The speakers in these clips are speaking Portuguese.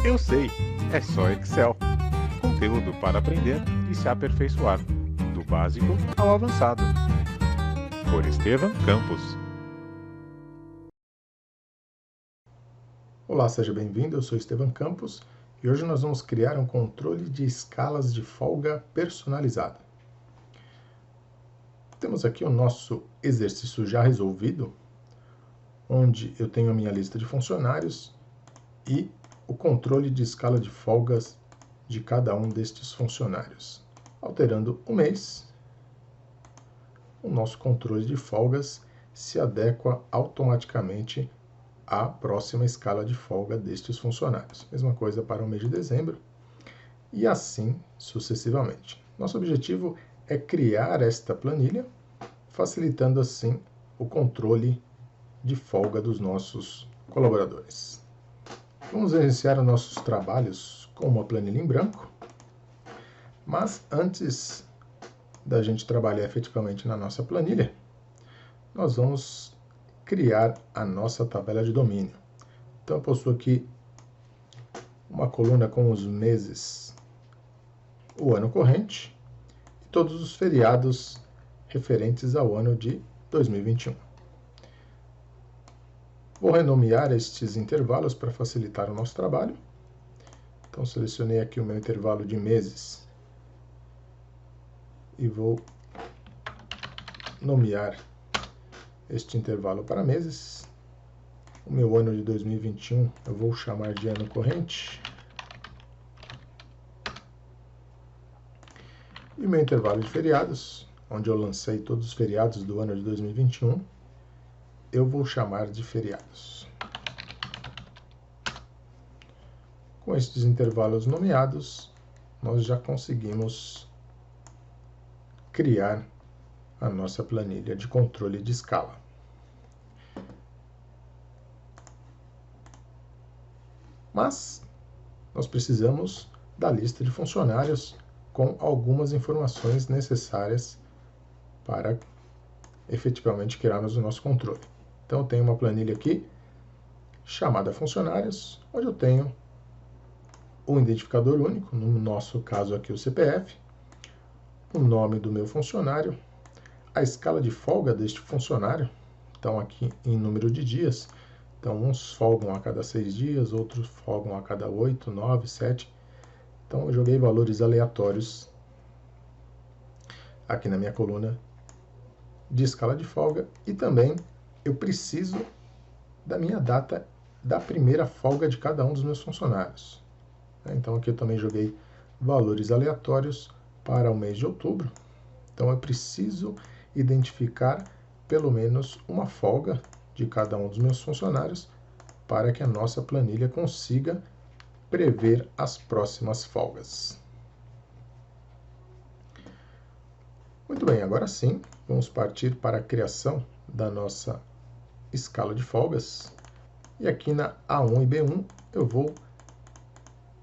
Eu sei, é só Excel. Conteúdo para aprender e se aperfeiçoar, do básico ao avançado. Por Estevam Campos. Olá, seja bem-vindo, eu sou Estevam Campos e hoje nós vamos criar um controle de escalas de folga personalizada. Temos aqui o nosso exercício já resolvido, onde eu tenho a minha lista de funcionários e o controle de escala de folgas de cada um destes funcionários. Alterando o mês, o nosso controle de folgas se adequa automaticamente à próxima escala de folga destes funcionários. Mesma coisa para o mês de dezembro e assim sucessivamente. Nosso objetivo é criar esta planilha, facilitando assim o controle de folga dos nossos colaboradores. Vamos iniciar os nossos trabalhos com uma planilha em branco, mas antes da gente trabalhar efetivamente na nossa planilha, nós vamos criar a nossa tabela de domínio. Então eu possuo aqui uma coluna com os meses, o ano corrente e todos os feriados referentes ao ano de 2021. Vou renomear estes intervalos para facilitar o nosso trabalho. Então selecionei aqui o meu intervalo de meses e vou nomear este intervalo para meses. O meu ano de 2021 eu vou chamar de ano corrente. E o meu intervalo de feriados, onde eu lancei todos os feriados do ano de 2021, eu vou chamar de feriados. Com estes intervalos nomeados, nós já conseguimos criar a nossa planilha de controle de escala. Mas nós precisamos da lista de funcionários com algumas informações necessárias para efetivamente criarmos o nosso controle. Então eu tenho uma planilha aqui chamada funcionários, onde eu tenho um identificador único, no nosso caso aqui o CPF, o nome do meu funcionário, a escala de folga deste funcionário, então aqui em número de dias. Então, uns folgam a cada 6 dias, outros folgam a cada 8, 9, 7. Então, eu joguei valores aleatórios aqui na minha coluna de escala de folga. E também eu preciso da minha data da primeira folga de cada um dos meus funcionários. Então, aqui eu também joguei valores aleatórios para o mês de outubro. Então, eu preciso identificar pelo menos uma folga de cada um dos meus funcionários para que a nossa planilha consiga prever as próximas folgas. Muito bem, agora sim, vamos partir para a criação da nossa escala de folgas. E aqui na A1 e B1 eu vou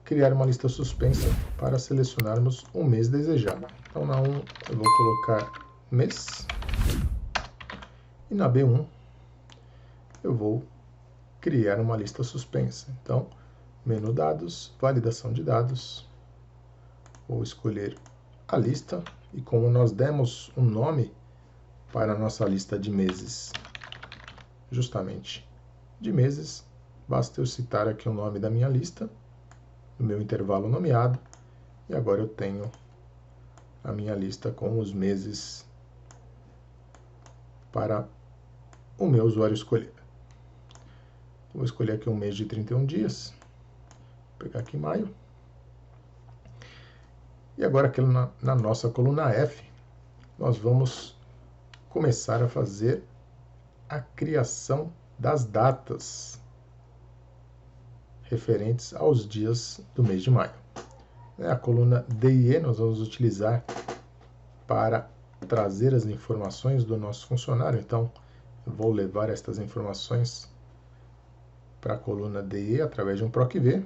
criar uma lista suspensa para selecionarmos o mês desejado. Então na 1 eu vou colocar mês e na B1 eu vou criar uma lista suspensa. Então, menu dados, validação de dados, vou escolher a lista e como nós demos um nome para a nossa lista de meses, justamente de meses, basta eu citar aqui o nome da minha lista, o meu intervalo nomeado, e agora eu tenho a minha lista com os meses para o meu usuário escolher. Vou escolher aqui um mês de 31 dias, vou pegar aqui maio. E agora aqui na nossa coluna F, nós vamos começar a fazer a criação das datas referentes aos dias do mês de maio. A coluna D e E nós vamos utilizar para trazer as informações do nosso funcionário. Então, eu vou levar estas informações para a coluna D e E através de um PROC-V.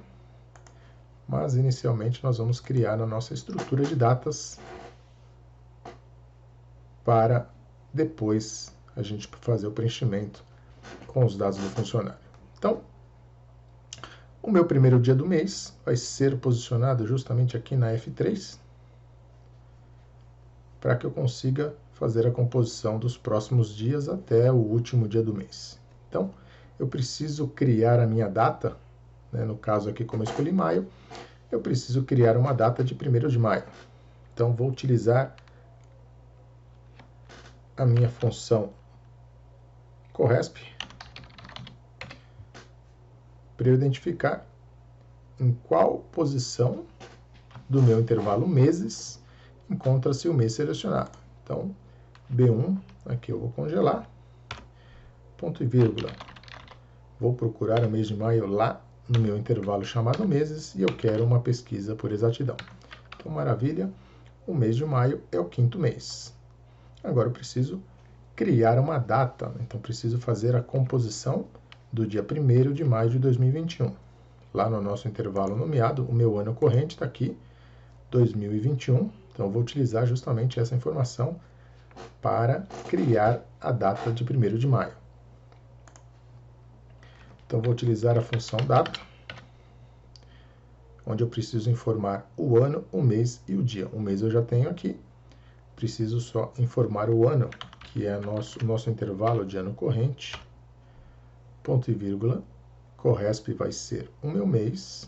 Mas, inicialmente, nós vamos criar a nossa estrutura de datas para depois a gente fazer o preenchimento com os dados do funcionário. Então, O meu primeiro dia do mês vai ser posicionado justamente aqui na F3, para que eu consiga fazer a composição dos próximos dias até o último dia do mês. Então, eu preciso criar a minha data, né? No caso aqui, como eu escolhi maio, eu preciso criar uma data de 1º de maio. Então, vou utilizar a minha função corresp para eu identificar em qual posição do meu intervalo meses encontra-se o mês selecionado. Então, B1, aqui eu vou congelar, ponto e vírgula. Vou procurar o mês de maio lá no meu intervalo chamado meses e eu quero uma pesquisa por exatidão. Então, maravilha, o mês de maio é o 5º mês. Agora eu preciso criar uma data, então preciso fazer a composição do dia 1º de maio de 2021. Lá no nosso intervalo nomeado, o meu ano corrente está aqui, 2021. Então eu vou utilizar justamente essa informação para criar a data de 1º de maio. Então vou utilizar a função data, onde eu preciso informar o ano, o mês e o dia. O mês eu já tenho aqui, preciso só informar o ano, que é o nosso intervalo de ano corrente, ponto e vírgula, corresp vai ser o meu mês,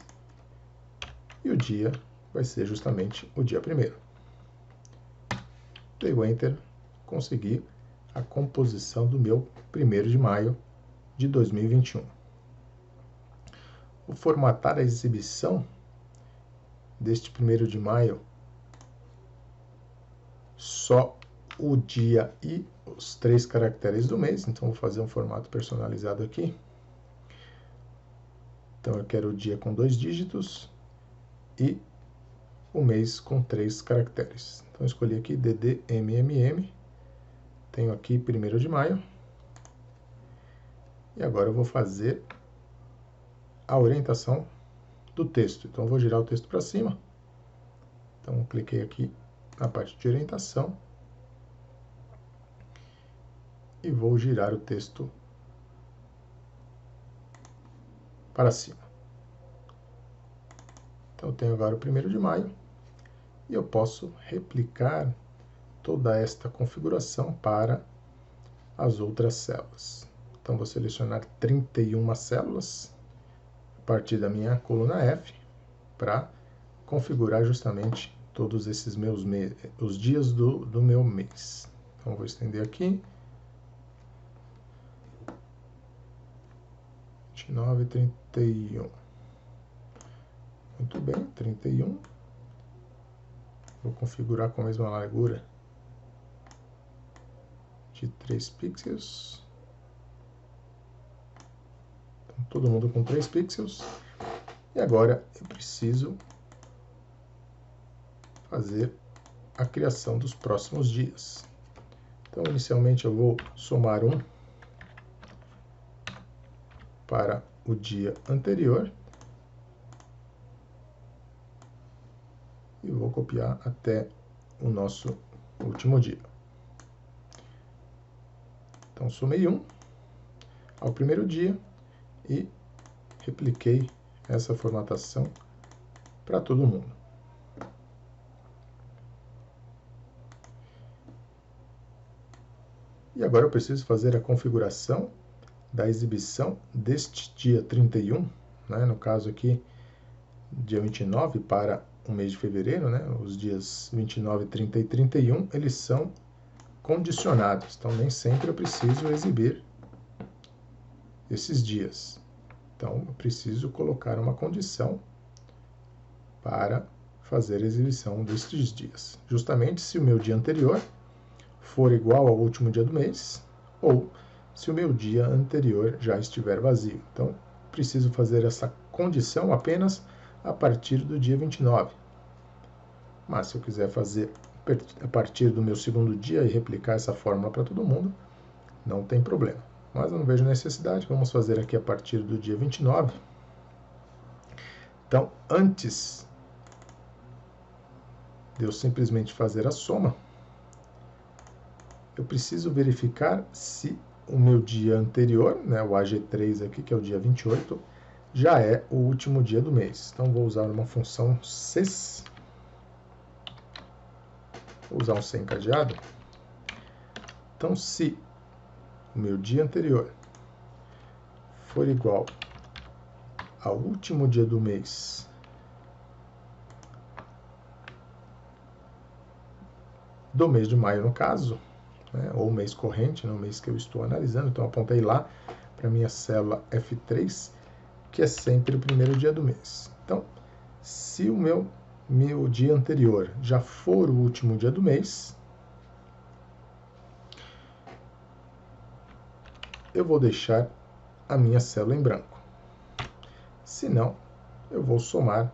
e o dia vai ser justamente o dia 1º. Dei o Enter, consegui a composição do meu 1º de maio de 2021. Vou formatar a exibição deste 1º de maio, só o dia e os 3 caracteres do mês. Então, vou fazer um formato personalizado aqui. Então, eu quero o dia com 2 dígitos e o mês com 3 caracteres. Então, escolhi aqui DDMMM. Tenho aqui 1º de maio. E agora eu vou fazer a orientação do texto. Então, eu vou girar o texto para cima. Então, cliquei aqui na parte de orientação. E vou girar o texto para cima. Então, eu tenho agora o 1º de maio e eu posso replicar toda esta configuração para as outras células. Então, vou selecionar 31 células a partir da minha coluna F para configurar justamente todos esses os dias do meu mês. Então, vou estender aqui. 29, 31. Muito bem, 31. Vou configurar com a mesma largura de 3 pixels. Então, todo mundo com 3 pixels. E agora eu preciso fazer a criação dos próximos dias. Então, inicialmente eu vou somar 1 para o dia anterior e vou copiar até o nosso último dia. Então, somei 1 ao 1º dia e repliquei essa formatação para todo mundo. E agora eu preciso fazer a configuração da exibição deste dia 31, né? No caso aqui, dia 29 para o mês de fevereiro, né? Os dias 29, 30 e 31, eles são condicionados, então nem sempre eu preciso exibir esses dias. Então, eu preciso colocar uma condição para fazer a exibição destes dias. Justamente se o meu dia anterior for igual ao último dia do mês, ou se o meu dia anterior já estiver vazio. Então, preciso fazer essa condição apenas a partir do dia 29. Mas, se eu quiser fazer a partir do meu 2º dia e replicar essa fórmula para todo mundo, não tem problema. Mas eu não vejo necessidade, vamos fazer aqui a partir do dia 29. Então, antes de eu simplesmente fazer a soma, eu preciso verificar se o meu dia anterior, né, o AG3 aqui, que é o dia 28, já é o último dia do mês. Então, vou usar uma função sys. Vou usar um sem cadeado. Então, se o meu dia anterior for igual ao último dia do mês de maio, no caso, né, ou mês corrente, no mês que eu estou analisando, então apontei lá para a minha célula F3, que é sempre o primeiro dia do mês. Então, se o meu dia anterior já for o último dia do mês, eu vou deixar a minha célula em branco. Se não, eu vou somar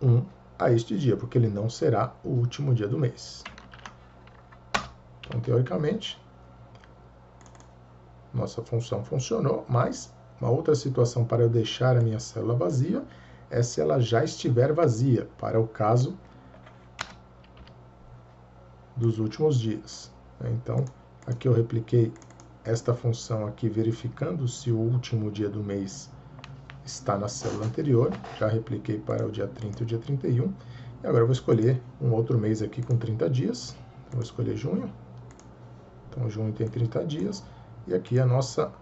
1 a este dia, porque ele não será o último dia do mês. Então, teoricamente, nossa função funcionou, mas uma outra situação para eu deixar a minha célula vazia é se ela já estiver vazia, para o caso dos últimos dias. Então, aqui eu repliquei esta função aqui, verificando se o último dia do mês está na célula anterior. Já repliquei para o dia 30 e o dia 31. E agora eu vou escolher um outro mês aqui com 30 dias. Então, vou escolher junho. Então, junho tem 30 dias. E aqui a nossa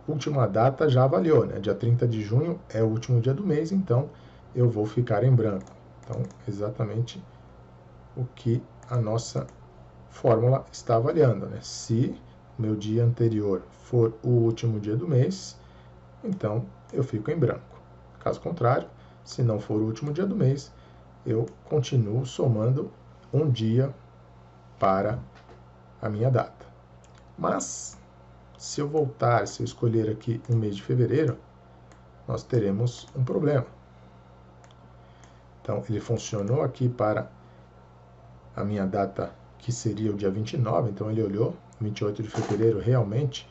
última data já avaliou, né? Dia 30 de junho é o último dia do mês, então eu vou ficar em branco. Então, exatamente o que a nossa fórmula está avaliando, né? Se meu dia anterior for o último dia do mês, então eu fico em branco. Caso contrário, se não for o último dia do mês, eu continuo somando um dia para a minha data. Mas, se eu escolher aqui o mês de fevereiro, nós teremos um problema. Então, ele funcionou aqui para a minha data, que seria o dia 29, então ele olhou, 28 de fevereiro realmente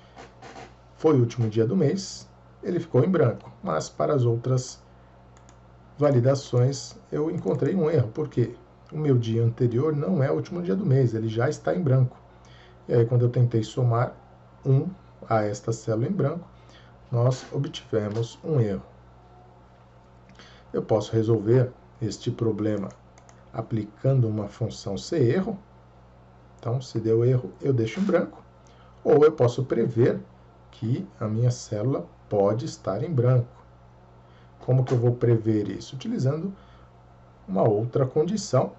foi o último dia do mês, ele ficou em branco. Mas para as outras validações eu encontrei um erro, porque o meu dia anterior não é o último dia do mês, ele já está em branco. E aí, quando eu tentei somar 1 a esta célula em branco, nós obtivemos um erro. Eu posso resolver este problema aplicando uma função seErro. Então, se deu erro, eu deixo em branco. Ou eu posso prever que a minha célula pode estar em branco. Como que eu vou prever isso? Utilizando uma outra condição,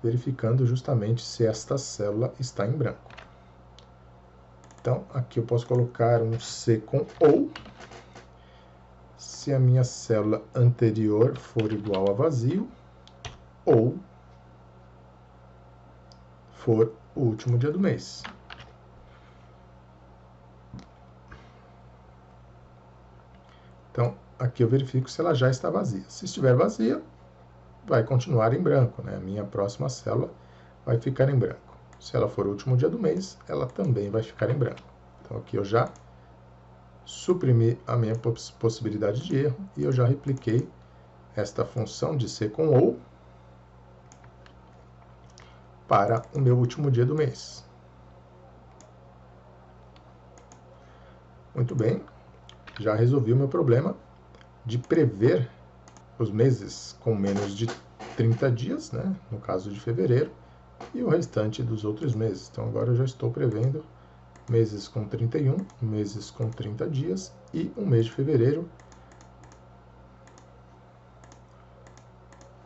verificando justamente se esta célula está em branco. Então, aqui eu posso colocar um C com OU, se a minha célula anterior for igual a vazio, ou for o último dia do mês. Então, aqui eu verifico se ela já está vazia. Se estiver vazia, vai continuar em branco, né? A minha próxima célula vai ficar em branco. Se ela for o último dia do mês, ela também vai ficar em branco. Então, aqui eu já suprimi a minha possibilidade de erro e eu já repliquei esta função de C com OU para o meu último dia do mês. Muito bem, já resolvi o meu problema de prever os meses com menos de 30 dias, né, no caso de fevereiro, e o restante dos outros meses. Então, agora eu já estou prevendo meses com 31, meses com 30 dias e um mês de fevereiro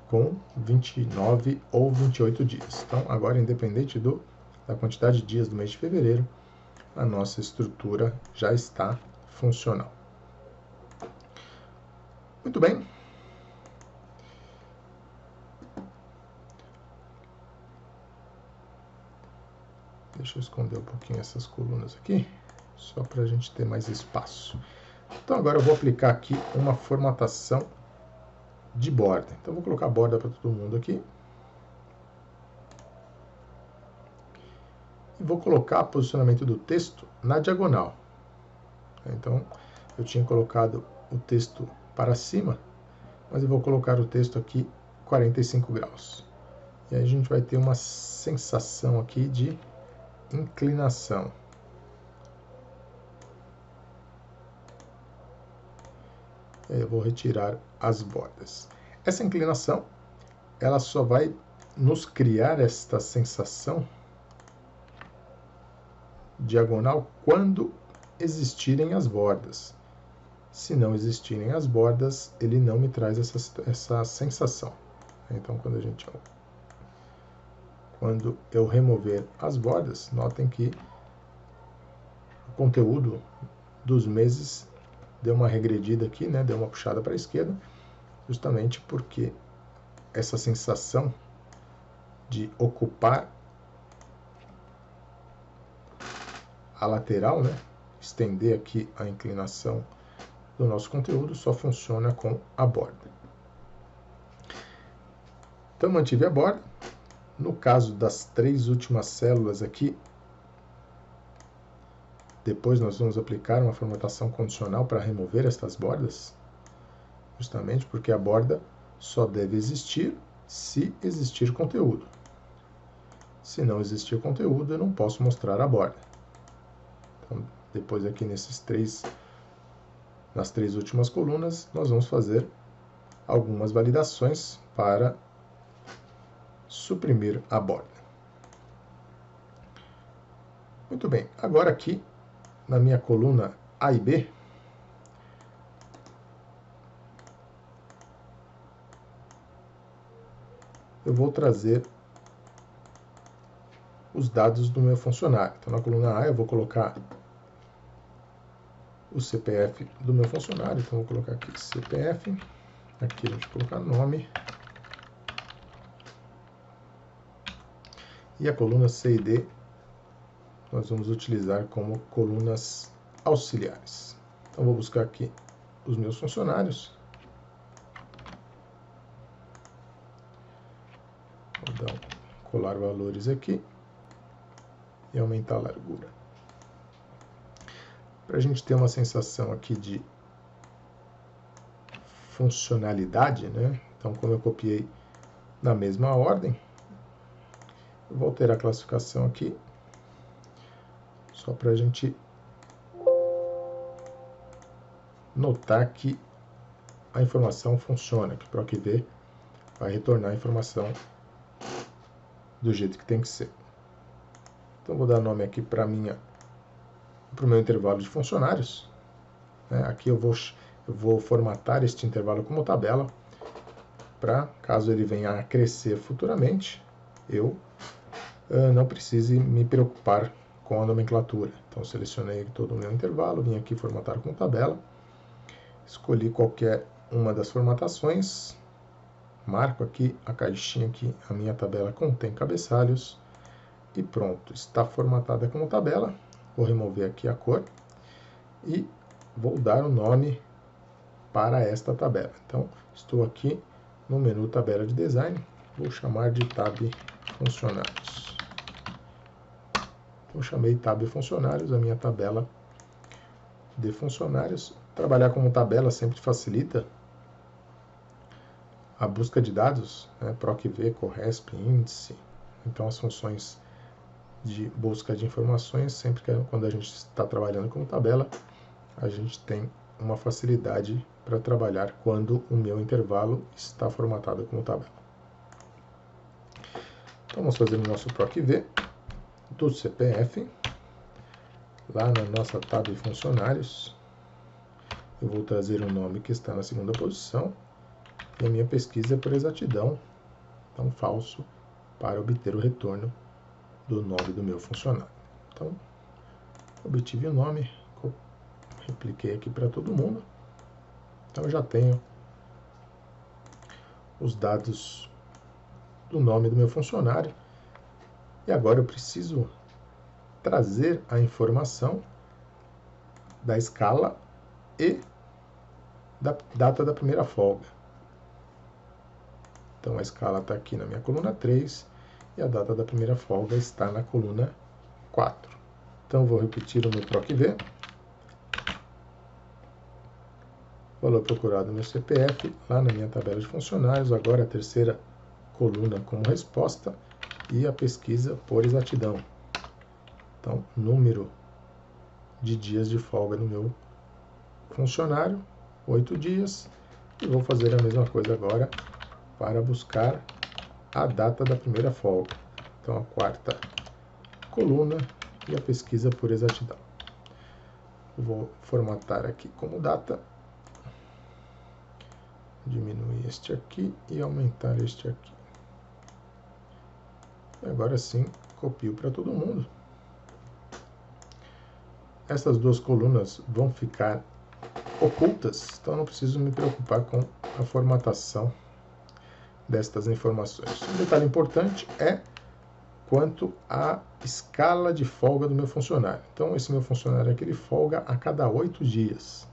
com 29 ou 28 dias. Então, agora, independente da quantidade de dias do mês de fevereiro, a nossa estrutura já está funcional. Muito bem. Deixa eu esconder um pouquinho essas colunas aqui, só para a gente ter mais espaço. Então, agora eu vou aplicar aqui uma formatação de borda. Então, vou colocar a borda para todo mundo aqui. E vou colocar o posicionamento do texto na diagonal. Então, eu tinha colocado o texto para cima, mas eu vou colocar o texto aqui 45 graus. E aí a gente vai ter uma sensação aqui de inclinação. Eu vou retirar as bordas. Essa inclinação, ela só vai nos criar esta sensação diagonal quando existirem as bordas. Se não existirem as bordas, ele não me traz essa sensação. Então, quando eu remover as bordas, notem que o conteúdo dos meses deu uma regredida aqui, né? Deu uma puxada para a esquerda, justamente porque essa sensação de ocupar a lateral, né? Estender aqui a inclinação do nosso conteúdo só funciona com a borda. Então, mantive a borda. No caso das 3 últimas células aqui, depois nós vamos aplicar uma formatação condicional para remover estas bordas, justamente porque a borda só deve existir se existir conteúdo. Se não existir conteúdo, eu não posso mostrar a borda. Então, depois aqui nas 3 últimas colunas, nós vamos fazer algumas validações para suprimir a borda. Muito bem, agora aqui na minha coluna A e B, eu vou trazer os dados do meu funcionário. Então, na coluna A eu vou colocar o CPF do meu funcionário. Então, vou colocar aqui CPF. Aqui a gente vai colocar nome. E a coluna C e D nós vamos utilizar como colunas auxiliares. Então, vou buscar aqui os meus funcionários. Vou colar valores aqui e aumentar a largura. Para a gente ter uma sensação aqui de funcionalidade, né? Então, como eu copiei na mesma ordem, eu vou alterar a classificação aqui, só para a gente notar que a informação funciona, que o PROC-V vai retornar a informação do jeito que tem que ser. Então, vou dar nome aqui para o meu intervalo de funcionários. Aqui eu vou formatar este intervalo como tabela, para, caso ele venha a crescer futuramente, eu não precise me preocupar com a nomenclatura. Então, selecionei todo o meu intervalo, vim aqui formatar como tabela, escolhi qualquer uma das formatações, marco aqui a caixinha que a minha tabela contém cabeçalhos, e pronto, está formatada como tabela. Vou remover aqui a cor e vou dar o nome para esta tabela. Então, estou aqui no menu Tabela de Design, vou chamar de Tab Funcionários. Então, chamei Tab Funcionários, a minha tabela de funcionários. Trabalhar como tabela sempre facilita a busca de dados, né? PROC-V, Corresp, índice. Então, as funções de busca de informações, sempre que quando a gente está trabalhando como tabela, a gente tem uma facilidade para trabalhar quando o meu intervalo está formatado como tabela. Então, vamos fazer o nosso PROC-V do CPF, lá na nossa tab funcionários. Eu vou trazer um nome que está na segunda posição, e a minha pesquisa é por exatidão, então falso, para obter o retorno do nome do meu funcionário. Então, obtive o nome, repliquei aqui para todo mundo. Então, eu já tenho os dados do nome do meu funcionário. E agora eu preciso trazer a informação da escala e da data da primeira folga. Então, a escala está aqui na minha coluna 3 e a data da primeira folga está na coluna 4. Então, vou repetir o meu PROC-V. Valor procurado no meu CPF, lá na minha tabela de funcionários. Agora, a terceira coluna como resposta e a pesquisa por exatidão. Então, número de dias de folga no meu funcionário 8 dias. E vou fazer a mesma coisa agora para buscar a data da primeira folga. Então, a quarta coluna e a pesquisa por exatidão. Vou formatar aqui como data, diminuir este aqui e aumentar este aqui. E agora sim, copio para todo mundo. Essas duas colunas vão ficar ocultas, então não preciso me preocupar com a formatação destas informações. Um detalhe importante é quanto à escala de folga do meu funcionário. Então, esse meu funcionário aqui, ele folga a cada 8 dias.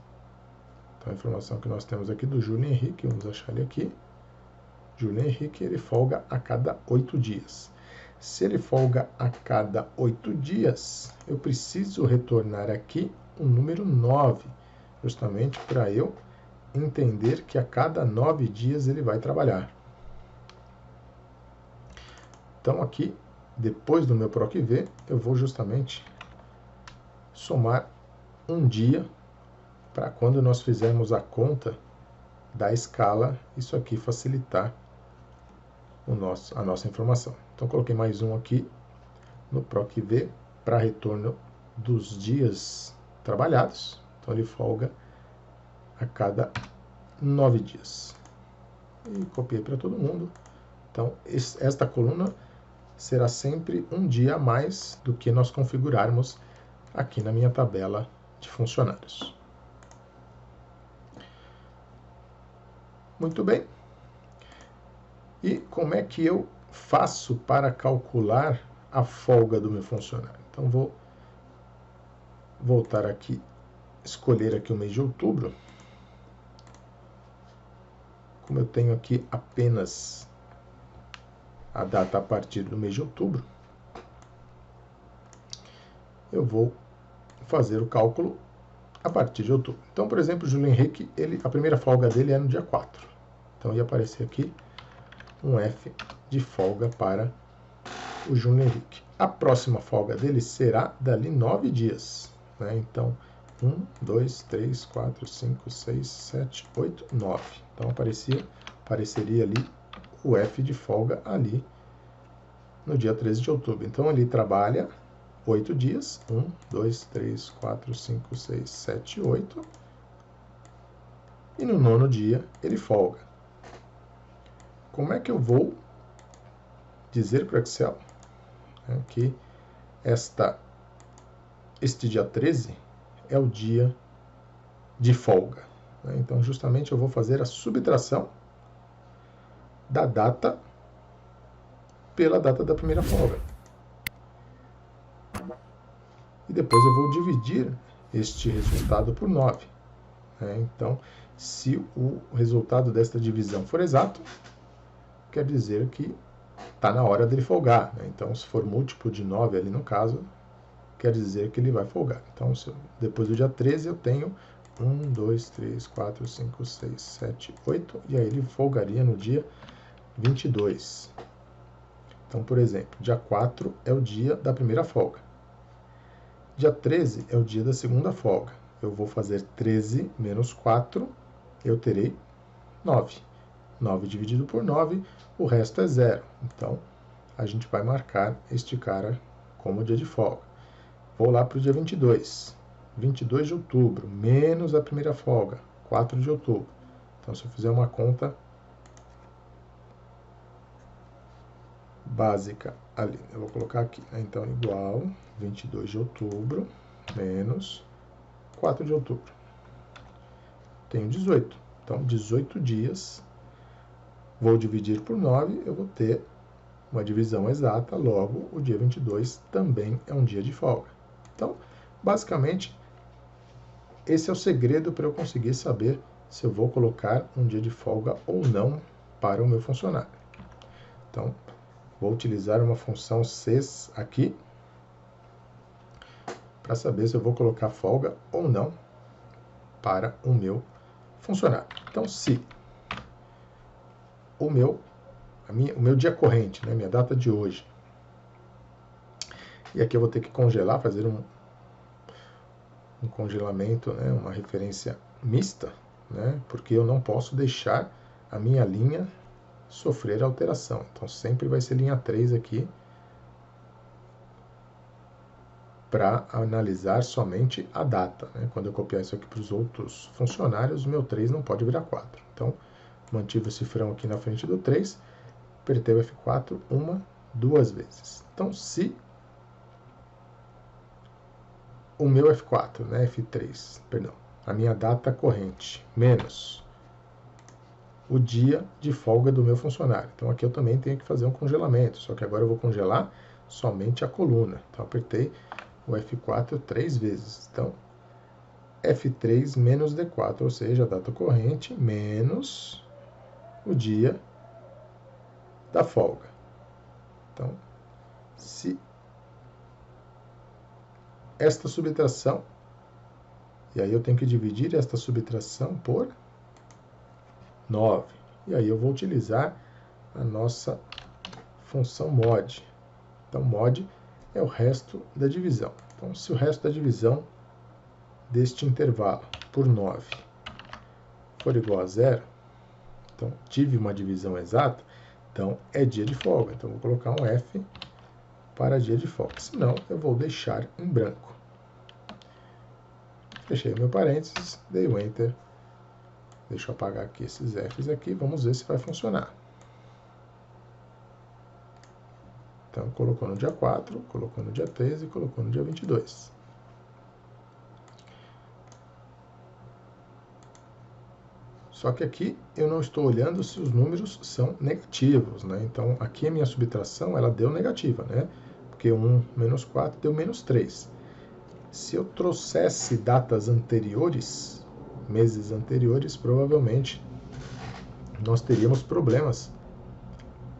Então, a informação que nós temos aqui do Júlio Henrique, vamos achar ele aqui. Júlio Henrique, ele folga a cada 8 dias. Se ele folga a cada 8 dias, eu preciso retornar aqui o número 9, justamente para eu entender que a cada 9 dias ele vai trabalhar. Então, aqui, depois do meu PROC-V, eu vou justamente somar um dia para quando nós fizermos a conta da escala, isso aqui facilitar a nossa informação. Então, coloquei mais um aqui no PROC-V para retorno dos dias trabalhados. Então, ele folga a cada 9 dias. E copiei para todo mundo. Então, esta coluna será sempre um dia a mais do que nós configurarmos aqui na minha tabela de funcionários. Muito bem. E como é que eu faço para calcular a folga do meu funcionário? Então, vou voltar aqui, escolher aqui o mês de outubro. Como eu tenho aqui apenas a data a partir do mês de outubro, eu vou fazer o cálculo a partir de outubro. Então, por exemplo, o Júlio Henrique, a primeira folga dele é no dia 4. Então, ia aparecer aqui um F de folga para o Júlio Henrique. A próxima folga dele será dali 9 dias. Né? Então, 1, 2, 3, 4, 5, 6, 7, 8, 9. Então, apareceria ali o F de folga ali no dia 13 de outubro. Então, ele trabalha 8 dias. 1, 2, 3, 4, 5, 6, 7, 8. E no 9º dia, ele folga. Como é que eu vou dizer para o Excel que este dia 13 é o dia de folga? Então, justamente, eu vou fazer a subtração da data pela data da primeira folga. E depois eu vou dividir este resultado por 9. Então, se o resultado desta divisão for exato, quer dizer que está na hora dele folgar. Então, se for múltiplo de 9 ali no caso, quer dizer que ele vai folgar. Então, depois do dia 13 eu tenho 1, 2, 3, 4, 5, 6, 7, 8, e aí ele folgaria no dia 22. Então, por exemplo, dia 4 é o dia da primeira folga. Dia 13 é o dia da segunda folga. Eu vou fazer 13 menos 4, eu terei 9. 9 dividido por 9, o resto é 0. Então, a gente vai marcar este cara como dia de folga. Vou lá para o dia 22. 22 de outubro, menos a primeira folga, 4 de outubro. Então, se eu fizer uma conta básica ali, eu vou colocar aqui. Então, igual 22 de outubro, menos 4 de outubro. Tenho 18. Então, 18 dias... Vou dividir por 9, eu vou ter uma divisão exata, logo o dia 22 também é um dia de folga. Então, basicamente, esse é o segredo para eu conseguir saber se eu vou colocar um dia de folga ou não para o meu funcionário. Então, vou utilizar uma função sys aqui para saber se eu vou colocar folga ou não para o meu funcionário. Então, se o meu dia corrente, minha data de hoje. E aqui eu vou ter que congelar, fazer um congelamento, uma referência mista. né? Porque eu não posso deixar a minha linha sofrer alteração. Então sempre vai ser linha 3 aqui, para analisar somente a data, né? Quando eu copiar isso aqui para os outros funcionários, o meu 3 não pode virar 4. Então, mantive o cifrão aqui na frente do 3, apertei o F4 duas vezes. Então, se o meu F4, né, F3, perdão, a minha data corrente, menos o dia de folga do meu funcionário. Então, aqui eu também tenho que fazer um congelamento, só que agora eu vou congelar somente a coluna. Então, apertei o F4 3 vezes. Então, F3 menos D4, ou seja, a data corrente menos o dia da folga. Então, se esta subtração, e aí eu tenho que dividir esta subtração por 9. E aí eu vou utilizar a nossa função mod. Então, mod é o resto da divisão. Então, se o resto da divisão deste intervalo por 9 for igual a 0, então tive uma divisão exata, então é dia de folga. Então, vou colocar um F para dia de folga. Senão, eu vou deixar em branco. Fechei meu parênteses, dei o Enter. Deixa eu apagar aqui esses Fs aqui. Vamos ver se vai funcionar. Então, colocou no dia 4, colocou no dia 13 e colocou no dia 22. Só que aqui eu não estou olhando se os números são negativos, né? Então, aqui a minha subtração, ela deu negativa, né? Porque 1 menos 4 deu menos 3. Se eu trouxesse datas anteriores, meses anteriores, provavelmente nós teríamos problemas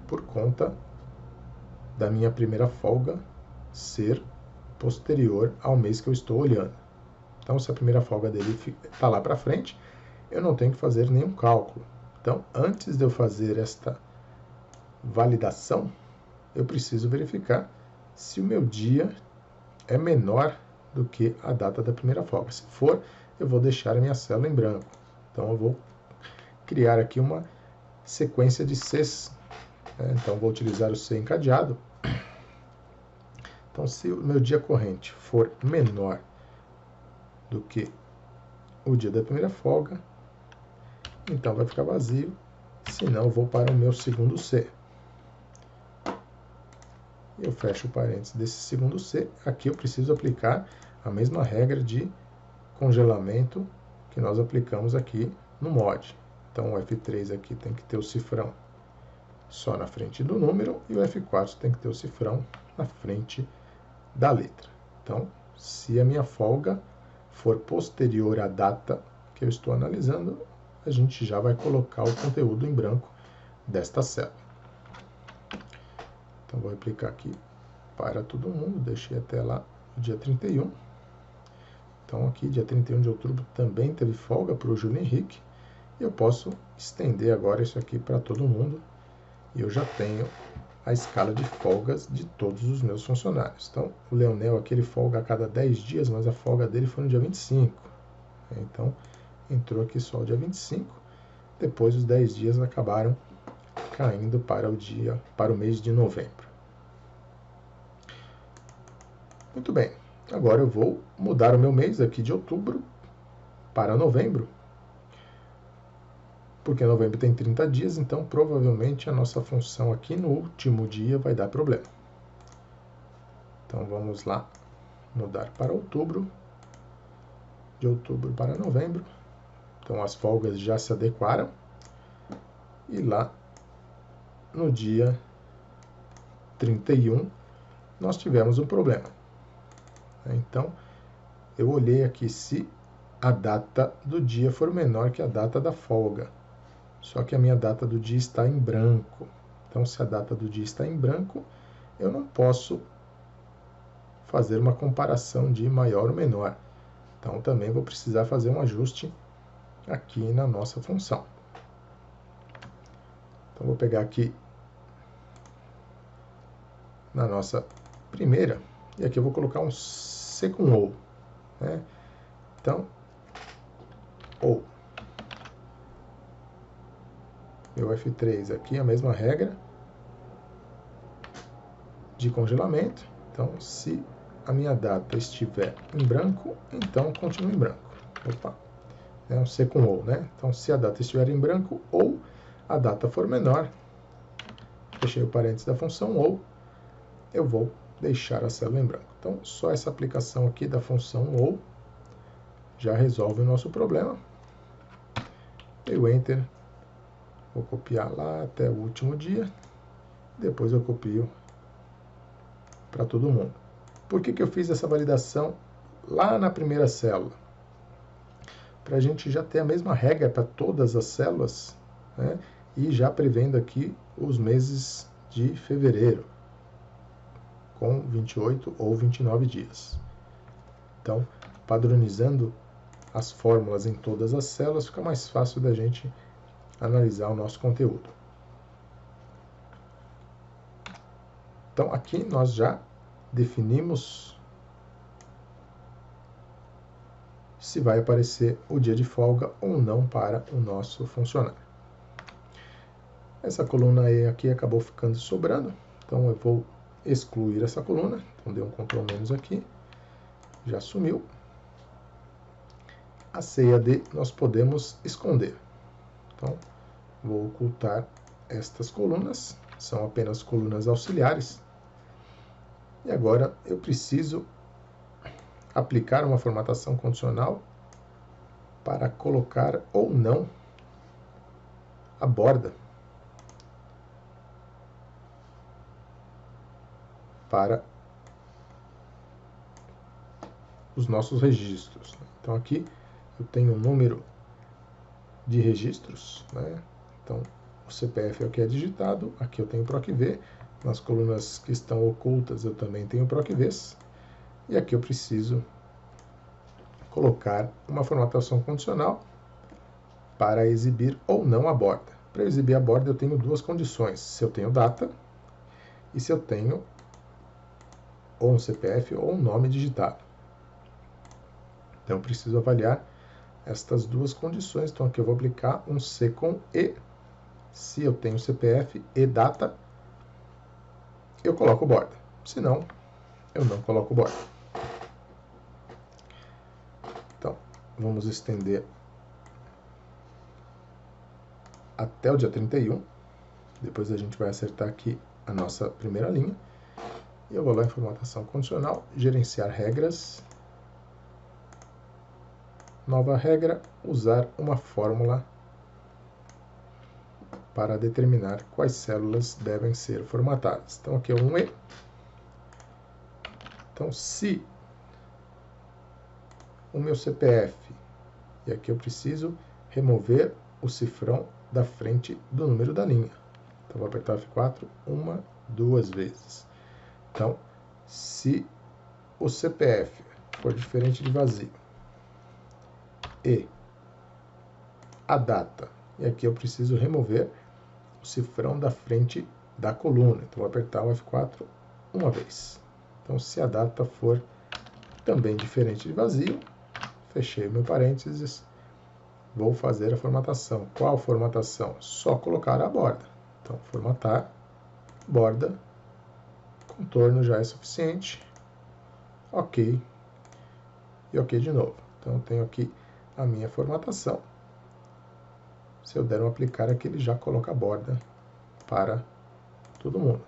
por conta da minha primeira folga ser posterior ao mês que eu estou olhando. Então, se a primeira folga dele está lá para frente, eu não tenho que fazer nenhum cálculo. Então, antes de eu fazer esta validação, eu preciso verificar se o meu dia é menor do que a data da primeira folga. Se for, eu vou deixar a minha célula em branco. Então, eu vou criar aqui uma sequência de Cs. Então, vou utilizar o C encadeado. Então, se o meu dia corrente for menor do que o dia da primeira folga, então vai ficar vazio, senão eu vou para o meu segundo C. Eu fecho o parênteses desse segundo C. Aqui eu preciso aplicar a mesma regra de congelamento que nós aplicamos aqui no mod. Então o F3 aqui tem que ter o cifrão só na frente do número e o F4 tem que ter o cifrão na frente da letra. Então, se a minha folga for posterior à data que eu estou analisando, a gente já vai colocar o conteúdo em branco desta célula. Então, vou replicar aqui para todo mundo, deixei até lá o dia 31. Então, aqui, dia 31 de outubro, também teve folga para o Júlio Henrique. E eu posso estender agora isso aqui para todo mundo. E eu já tenho a escala de folgas de todos os meus funcionários. Então, o Leonel aqui, ele folga a cada 10 dias, mas a folga dele foi no dia 25. Então, entrou aqui só o dia 25. Depois, os 10 dias acabaram caindo para o mês de novembro. Muito bem. Agora eu vou mudar o meu mês aqui de outubro para novembro. Porque novembro tem 30 dias, então provavelmente a nossa função aqui no último dia vai dar problema. Então vamos lá, mudar para outubro, de outubro para novembro. Então as folgas já se adequaram. E lá no dia 31 nós tivemos um problema. Então eu olhei aqui se a data do dia for menor que a data da folga. Só que a minha data do dia está em branco. Então, se a data do dia está em branco, eu não posso fazer uma comparação de maior ou menor. Então, também vou precisar fazer um ajuste aqui na nossa função. Então, vou pegar aqui na nossa primeira, e aqui eu vou colocar um C com OU. Né? Então, OU. meu F3 aqui, a mesma regra de congelamento. Então, se a minha data estiver em branco, então continua em branco. Opa, é um C com ou, né? Então, se a data estiver em branco ou a data for menor, fechei o parênteses da função ou, eu vou deixar a célula em branco. Então, só essa aplicação aqui da função ou já resolve o nosso problema. Dei o Enter, vou copiar lá até o último dia, depois eu copio para todo mundo. Por que eu fiz essa validação lá na primeira célula? Para a gente já ter a mesma regra para todas as células, né? E já prevendo aqui os meses de fevereiro, com 28 ou 29 dias. Então, padronizando as fórmulas em todas as células, fica mais fácil da gente analisar o nosso conteúdo. Então, aqui nós já definimos se vai aparecer o dia de folga ou não para o nosso funcionário. Essa coluna E aqui acabou ficando sobrando, então eu vou excluir essa coluna. Então, dei um Ctrl- aqui, já sumiu. A C e a D nós podemos esconder. Então, vou ocultar estas colunas, são apenas colunas auxiliares. E agora eu preciso aplicar uma formatação condicional para colocar ou não a borda para os nossos registros. Então aqui eu tenho um número de registros, né? Então o CPF é o que é digitado, aqui eu tenho o PROC-V, nas colunas que estão ocultas eu também tenho o PROC-Vs, e aqui eu preciso colocar uma formatação condicional para exibir ou não a borda. Para exibir a borda eu tenho duas condições, se eu tenho data e se eu tenho ou um CPF ou um nome digitado. Então eu preciso avaliar estas duas condições, então aqui eu vou aplicar um C com E, se eu tenho CPF e data, eu coloco borda, se não, eu não coloco borda. Então, vamos estender até o dia 31, depois a gente vai acertar aqui a nossa primeira linha, e eu vou lá em formatação condicional, gerenciar regras, nova regra, usar uma fórmula para determinar quais células devem ser formatadas. Então aqui é um E. Então se o meu CPF, e aqui eu preciso remover o cifrão da frente do número da linha. Então vou apertar F4 uma, duas vezes. Então, se o CPF for diferente de vazio e a data, e aqui eu preciso remover o cifrão da frente da coluna. Então vou apertar o F4 uma vez. Então se a data for também diferente de vazio, fechei o meu parênteses, vou fazer a formatação. Qual formatação? Só colocar a borda. Então formatar, borda, contorno já é suficiente, ok, e ok de novo. Então eu tenho aqui a minha formatação. Se eu der um aplicar aqui, ele já coloca a borda para todo mundo.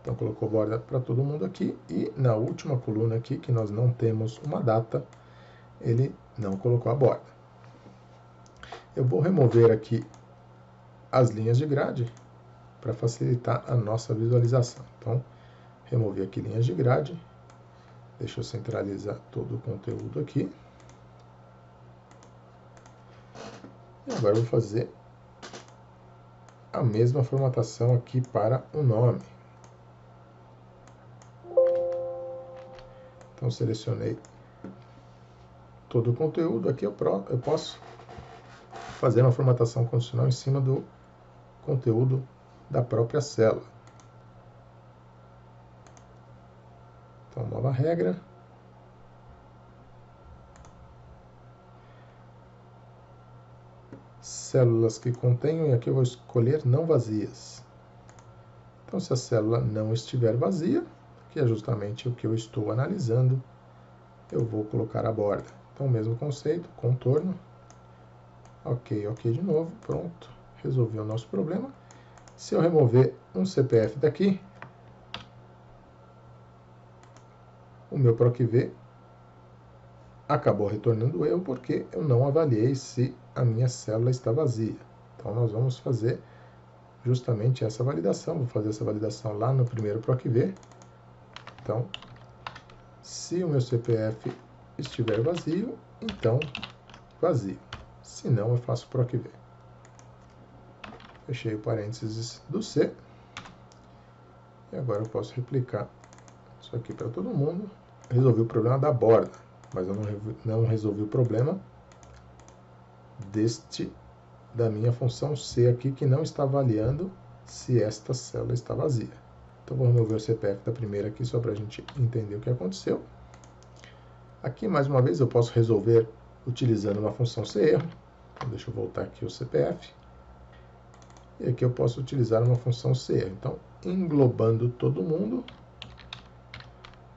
Então colocou borda para todo mundo aqui, e na última coluna aqui, que nós não temos uma data, ele não colocou a borda. Eu vou remover aqui as linhas de grade para facilitar a nossa visualização. Então, removi aqui linhas de grade, deixa eu centralizar todo o conteúdo aqui. E agora eu vou fazer a mesma formatação aqui para o nome. Então selecionei todo o conteúdo, aqui eu posso fazer uma formatação condicional em cima do conteúdo da própria célula. Então, nova regra. células que contenham, e aqui eu vou escolher não vazias. Então, se a célula não estiver vazia, que é justamente o que eu estou analisando, eu vou colocar a borda. Então, o mesmo conceito, contorno, ok, ok de novo, pronto, resolvi o nosso problema. Se eu remover um CPF daqui, o meu PROC-V acabou retornando erro porque eu não avaliei se a minha célula está vazia. Então, nós vamos fazer justamente essa validação. Vou fazer essa validação lá no primeiro PROC-V. Então, se o meu CPF estiver vazio, então vazio. Se não, eu faço PROC-V. Fechei o parênteses do C. E agora eu posso replicar isso aqui para todo mundo. Resolvi o problema da borda, mas eu não resolvi o problema da minha função C aqui, que não está avaliando se esta célula está vazia. Então, vou remover o CPF da primeira aqui, só para a gente entender o que aconteceu. Aqui, mais uma vez, eu posso resolver utilizando uma função CErro. Então, deixa eu voltar aqui o CPF. E aqui eu posso utilizar uma função CErro. Então, englobando todo mundo,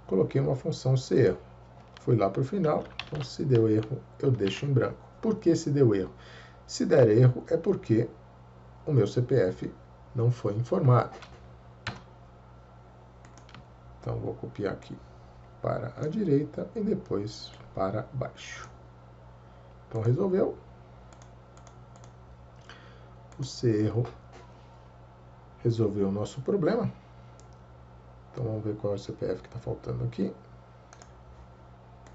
coloquei uma função CErro. Fui lá para o final. Então, se deu erro, eu deixo em branco. Por que se deu erro? Se der erro, é porque o meu CPF não foi informado. Então, vou copiar aqui para a direita e depois para baixo. Então, resolveu. O CErro resolveu o nosso problema. Então, vamos ver qual é o CPF que está faltando aqui.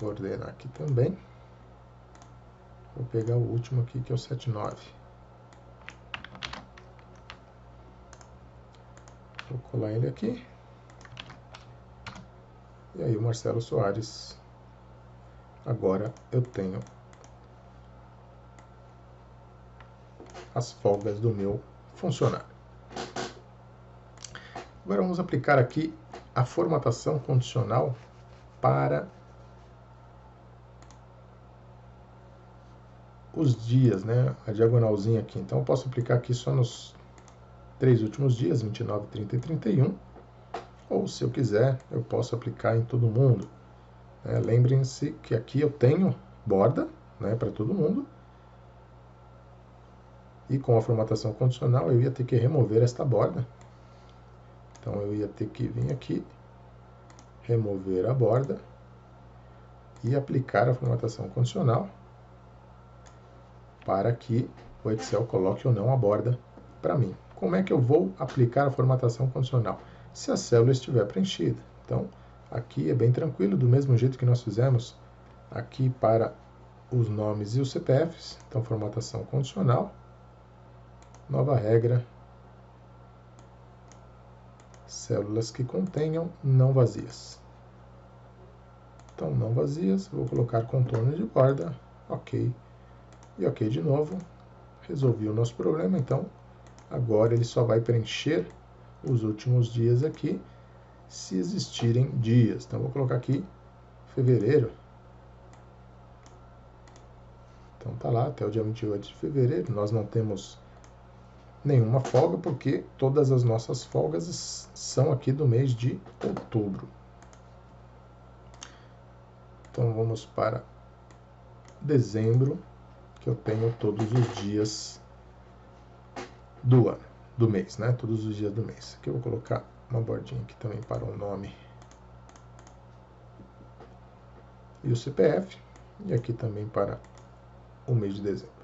Vou ordenar aqui também. Vou pegar o último aqui, que é o 79. Vou colar ele aqui. E aí o Marcelo Soares, agora eu tenho as folgas do meu funcionário. Agora vamos aplicar aqui a formatação condicional para os dias, né? A diagonalzinha aqui. Então eu posso aplicar aqui só nos 3 últimos dias, 29, 30 e 31. Ou, se eu quiser, eu posso aplicar em todo mundo. Lembrem-se que aqui eu tenho borda, né, para todo mundo. E com a formatação condicional eu ia ter que remover esta borda. Então eu ia ter que vir aqui, remover a borda e aplicar a formatação condicional para que o Excel coloque ou não a borda para mim. Como é que eu vou aplicar a formatação condicional? Se a célula estiver preenchida. Então, aqui é bem tranquilo, do mesmo jeito que nós fizemos aqui para os nomes e os CPFs. Então, formatação condicional, nova regra, células que contenham não vazias. Então, não vazias, vou colocar contorno de borda, ok, e ok de novo. Resolvi o nosso problema, então, agora ele só vai preencher os últimos dias aqui, se existirem dias. Então, vou colocar aqui fevereiro. Então, tá lá, até o dia 28 de fevereiro. Nós não temos nenhuma folga, porque todas as nossas folgas são aqui do mês de outubro. Então, vamos para dezembro, que eu tenho todos os dias do ano, do mês, né? Todos os dias do mês. Aqui eu vou colocar uma bordinha aqui também para o nome e o CPF, e aqui também para o mês de dezembro.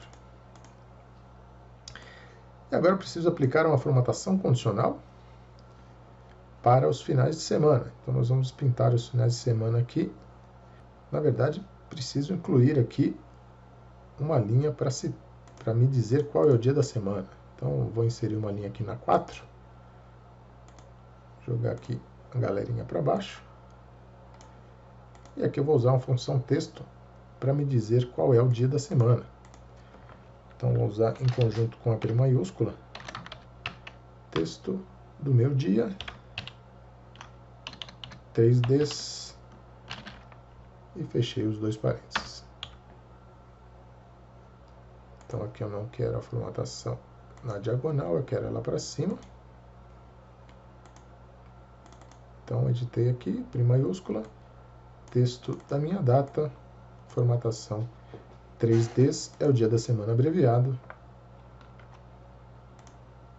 E agora eu preciso aplicar uma formatação condicional para os finais de semana. Então nós vamos pintar os finais de semana aqui. Na verdade, preciso incluir aqui uma linha para me dizer qual é o dia da semana. Então vou inserir uma linha aqui na 4. Jogar aqui a galerinha para baixo. E aqui eu vou usar uma função texto para me dizer qual é o dia da semana. Então vou usar em conjunto com a P maiúscula, texto do meu dia, 3Ds, e fechei os dois parênteses. Então aqui eu não quero a formatação na diagonal, eu quero ela para cima. Então editei aqui, P maiúscula, texto da minha data, formatação 3Ds, é o dia da semana abreviado.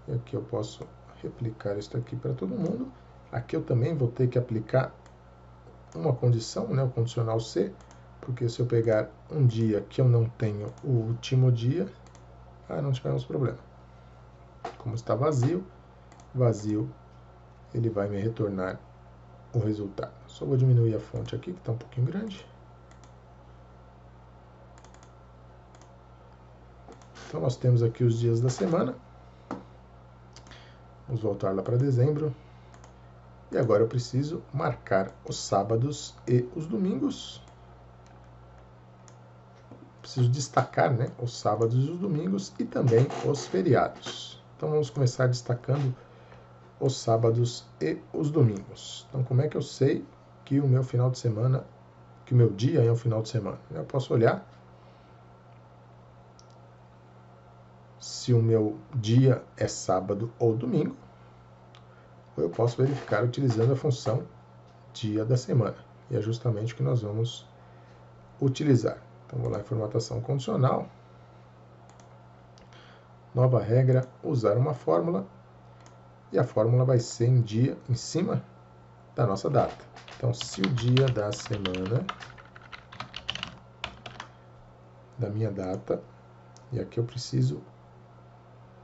E aqui eu posso replicar isso aqui para todo mundo. Aqui eu também vou ter que aplicar uma condição, né, o condicional C, porque se eu pegar um dia que eu não tenho o último dia, não tivemos problema. Como está vazio, ele vai me retornar o resultado. Só vou diminuir a fonte aqui, que está um pouquinho grande. Então nós temos aqui os dias da semana. Vamos voltar lá para dezembro. E agora eu preciso marcar os sábados e os domingos. Preciso destacar, né, os sábados e os domingos e também os feriados. Então vamos começar destacando os sábados e os domingos. Então como é que eu sei que o meu final de semana, que o meu dia é um final de semana? Eu posso olhar se o meu dia é sábado ou domingo, ou eu posso verificar utilizando a função dia da semana. E é justamente o que nós vamos utilizar. Então vou lá em formatação condicional, nova regra, usar uma fórmula, e a fórmula vai ser em dia em cima da nossa data. Então se o dia da semana da minha data, e aqui eu preciso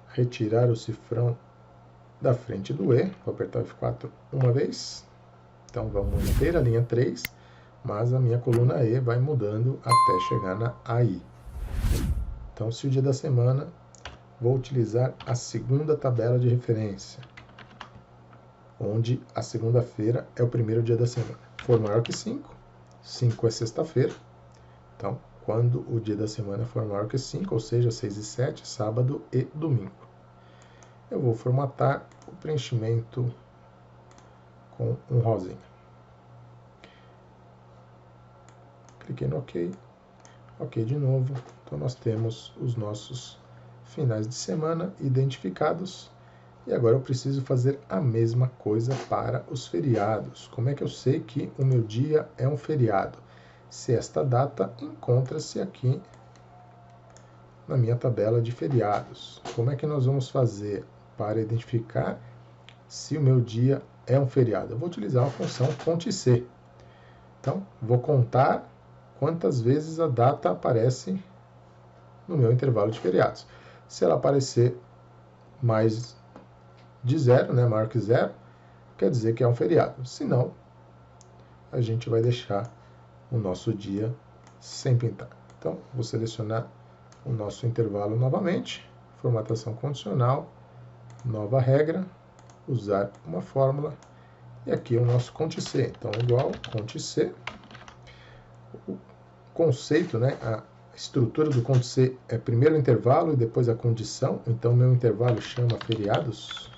retirar o cifrão da frente do E, vou apertar F4 uma vez, então vamos manter a linha 3, mas a minha coluna E vai mudando até chegar na AI. Então, se o dia da semana, vou utilizar a segunda tabela de referência, onde a segunda-feira é o primeiro dia da semana. For maior que 5, 5 é sexta-feira, então, quando o dia da semana for maior que 5, ou seja, 6 e 7, sábado e domingo. Eu vou formatar o preenchimento com um rosinha. Cliquei no OK. OK de novo. Então nós temos os nossos finais de semana identificados. E agora eu preciso fazer a mesma coisa para os feriados. Como é que eu sei que o meu dia é um feriado? Se esta data encontra-se aqui na minha tabela de feriados. Como é que nós vamos fazer para identificar se o meu dia é um feriado? Eu vou utilizar a função CONT+C. Então, vou contar quantas vezes a data aparece no meu intervalo de feriados. Se ela aparecer mais de 0, né, maior que 0, quer dizer que é um feriado. Se não, a gente vai deixar o nosso dia sem pintar. Então, vou selecionar o nosso intervalo novamente, formatação condicional, nova regra, usar uma fórmula, e aqui é o nosso CONT+C. Então, igual CONT+C. O conceito, né, a estrutura do CONT+C é primeiro o intervalo e depois a condição. Então, meu intervalo chama feriados.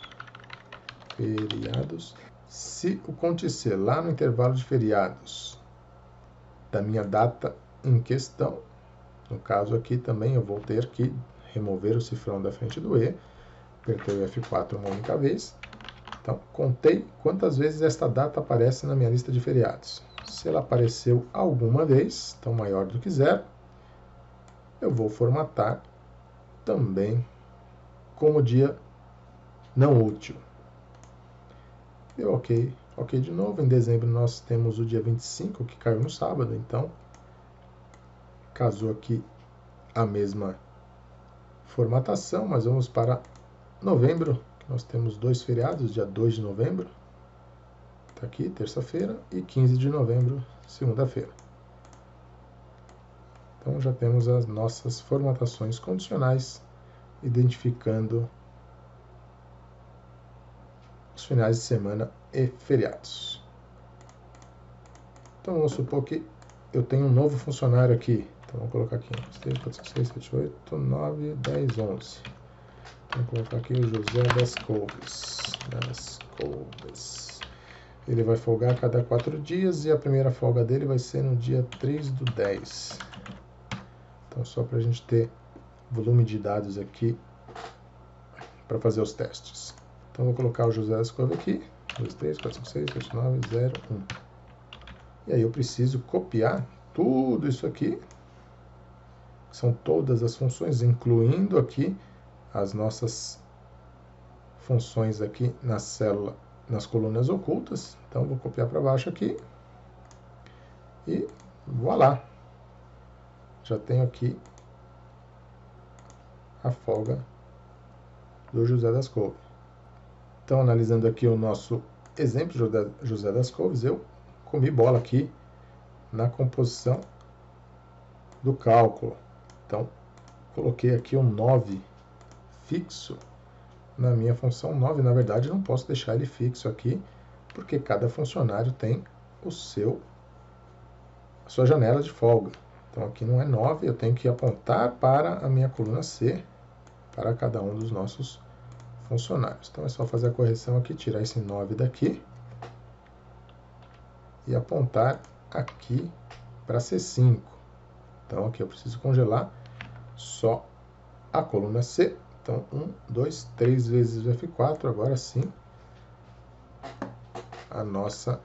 Feriados. Se o CONT+C lá no intervalo de feriados da minha data em questão, no caso aqui também eu vou ter que remover o cifrão da frente do E, apertei o F4 uma única vez. Então, contei quantas vezes esta data aparece na minha lista de feriados. Se ela apareceu alguma vez, então maior do que 0, eu vou formatar também como dia não útil. Deu OK. OK de novo. Em dezembro nós temos o dia 25, que caiu no sábado, então casou aqui a mesma formatação, mas vamos para novembro. Nós temos 2 feriados, dia 2 de novembro, está aqui, terça-feira, e 15 de novembro, segunda-feira. Então já temos as nossas formatações condicionais, identificando os finais de semana e feriados. Então vamos supor que eu tenho um novo funcionário aqui. Então vamos colocar aqui 3, 4, 5, 6, 7, 8, 9, 10, 11. Vamos colocar aqui o José das Couves. Ele vai folgar a cada 4 dias e a primeira folga dele vai ser no dia 3 do 10. Então, só para a gente ter volume de dados aqui para fazer os testes. Então, vou colocar o José das Couve aqui, 2, 3, 4, 5, 6, 7, 9, 0, 1. E aí eu preciso copiar tudo isso aqui, que são todas as funções, incluindo aqui as nossas funções aqui na célula, nas colunas ocultas. Então, vou copiar para baixo aqui e voilá! Já tenho aqui a folga do José das Couve. Então, analisando aqui o nosso exemplo de José das Couves, eu comi bola aqui na composição do cálculo. Então, coloquei aqui um 9 fixo na minha função 9. Na verdade, não posso deixar ele fixo aqui, porque cada funcionário tem a sua janela de folga. Então, aqui não é 9, eu tenho que apontar para a minha coluna C, para cada um dos nossos funcionários. Então, é só fazer a correção aqui, tirar esse 9 daqui e apontar aqui para C5. Então, aqui eu preciso congelar só a coluna C. Então, 1, 2, 3 vezes o F4. Agora sim, a nossa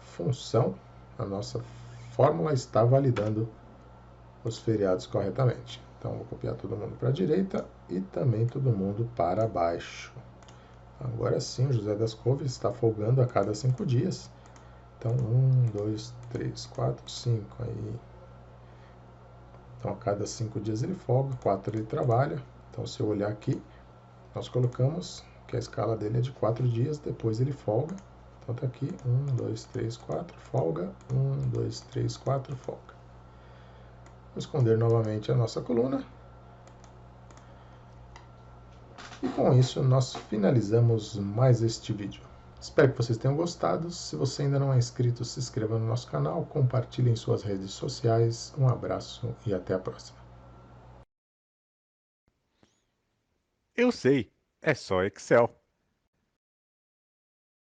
função, a nossa fórmula está validando os feriados corretamente. Então, vou copiar todo mundo para a direita e também todo mundo para baixo. Agora sim, o José das Couves está folgando a cada 5 dias. Então, 1, 2, 3, 4, 5. Aí. Então, a cada 5 dias ele folga, 4 ele trabalha. Então, se eu olhar aqui, nós colocamos que a escala dele é de 4 dias, depois ele folga. Então, está aqui, 1, 2, 3, 4, folga, 1, 2, 3, 4, folga. Vou esconder novamente a nossa coluna. E com isso, nós finalizamos mais este vídeo. Espero que vocês tenham gostado. Se você ainda não é inscrito, se inscreva no nosso canal, compartilhe em suas redes sociais. Um abraço e até a próxima. Eu sei, é só Excel.